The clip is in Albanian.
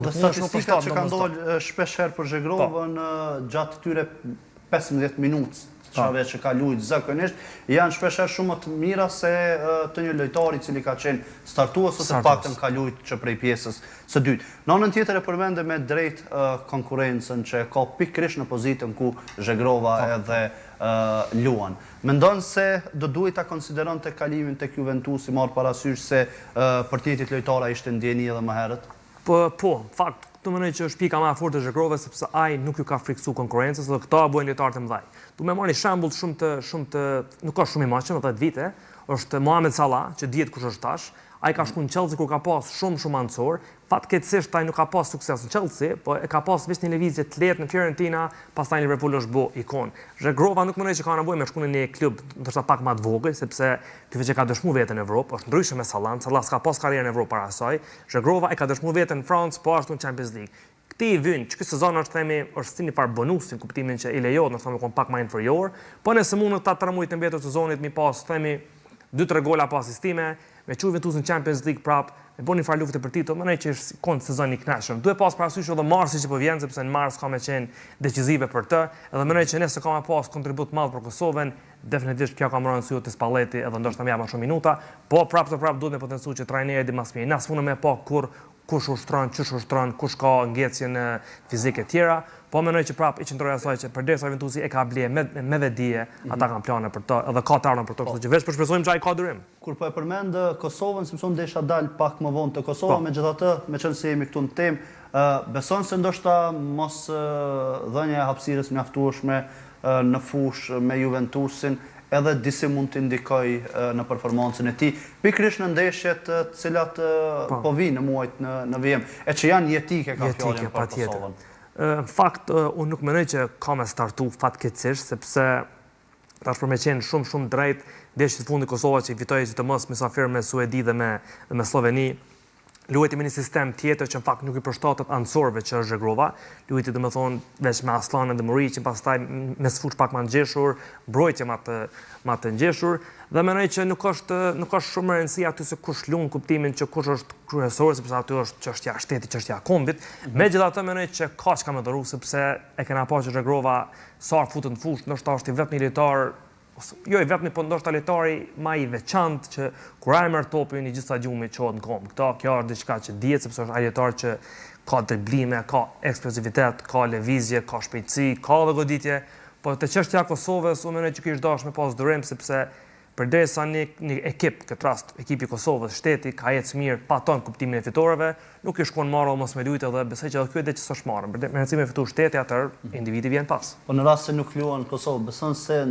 Dhe statistikat që ka ndollë shpesh herë për Zhegrovën gjatë tyre 15 minutë që ka lujtë zakonisht, janë shpesh herë shumë më të mira se të një lojtari cili ka qenë startues ose të paktën ka lujtë që prej pjesës së dytë. Në anën tjetër e përmende me drejt konkurencën që ka pikërisht në pozitën ku Zhegrova edhe luan. Mendon se do duhet ta konsideron të kalimin tek Juventusi marrë parasysh se për tjetit lojtara ishte ndjeni edhe më herët? Po, fakt, të mënej që është pika ma fort e Zhegrove, sepse ai nuk ju ka friksu konkurencës, dhe këta bojnë lojtarë të mdhaj. Du me marrë një shembull shumë të, nuk ka shumë i maqëm, 10 vite, është Mohamed Salah, që dihet kush është tash, ai ka shku në Chelsea kur ka pas shumë ancor, fatkeqësisht ai nuk ka pas sukses në Chelsea, po e ka pas veç një lëvizje të lehtë në Fiorentina, pastaj në Liverpool është bo ikon. Zhegrova nuk mendoj që ka nevojë me shku në një klub ndoshta pak më të vogël, sepse ky veç e ka dëshmuar veten në Evropë, është ndryshe me Salah s'ka pas karrierë në Evropë para asaj. Zhegrova e ka dëshmuar veten në Francë, po ashtu në Champions League. Këti i vyn, që ky sezon është është si një farë bonusi në kuptimin që i lejohet në thonë pak më inferior, po nëse mund në 3 muaj të mbetur sezonit mi pas 2-3 gola pa asistime, me çu Juventus në Champions League prap, me bën një farë lufte për titull, mënej që është kont sezon i kënaqshëm. Duhet pas parasysh edhe marsi që po vjen, sepse në mars ka me qenë decisive për të, edhe mënej që nëse ka me pas kontribut madh për Kosovën, definitivisht kjo ka marrë sy te Spalletti, edhe ndoshta më shumë minuta, po prap duhet me potencu që trajneri di mas mirë. Na s'funë me pa kush ushtron, çush ushtron, kush ka ngjecjen fizike të tjera, po mendoj që prap i qendroj asaj që përderisa Juventusi e ka blie me vedije, ata kanë plane për të, edhe ka të ardhmë për to, kështu që veç po shpresojmë që ai ka durim. Kur po e përmend Kosovën, sepse desha dal pak më vonë te Kosova, megjithatë, meqense se jemi këtu në temë, beson se ndoshta mos dhënia e hapësirës mjaftueshme në fushë me Juventusin edhe disi mund të indikoj në performancën e tij, pikërisht në ndeshjet të cilat po vinë në muajt në VM, e që janë jetike ka fjalën për Kosovën. Në fakt, unë nuk mendoj që ka me startu fatkeqësisht, sepse tash për me qenë shumë drejt, ndeshjet e fundit Kosova që i fitoi që të mos mysafir me Suedi dhe me Sloveni, luajti me një sistem tjetër që në fakt nuk i përshtatet anësorëve që është Zhegrova, luajti domethënë veç me Aslanën dhe Muriqin, pastaj me sfuç pak më ngjeshur, mbrojtje më të ngjeshur, dhe mendoj që nuk është shumë rëndësi aty se kush lund kuptimin që kush është kryesor, sepse aty është çështja e shtetit, çështja e kombit. Megjithatë mendoj që ka çka më dhuru, sepse e kena pa që Zhegrova sa futet në fushë, ndoshta është i vetmi lojtar, jo i vetmi, po ndoshta lojtari më i veçantë që kur ai merr topin i gjithë stadiumi çohet në komb. Kjo është diçka që dihet, sepse është ai lojtar që ka driblime, ka eksplozivitet, ka lëvizje, ka shpejtësi, ka edhe goditje, po te çështja e Kosovës unë mendoj që kish dashur me pas durim, sepse përderisa një ekip, këtë rast ekipi i Kosovës, shteti ka ecë mirë pa ton kuptimin e fitoreve, nuk i shkon marrë mos me lujtë dhe besoj që edhe kjo ide që s'është marrë. Me rëndësi me fitu shteti, atëherë individi vjen pas. Po në rast se nuk luan Kosovë, beson se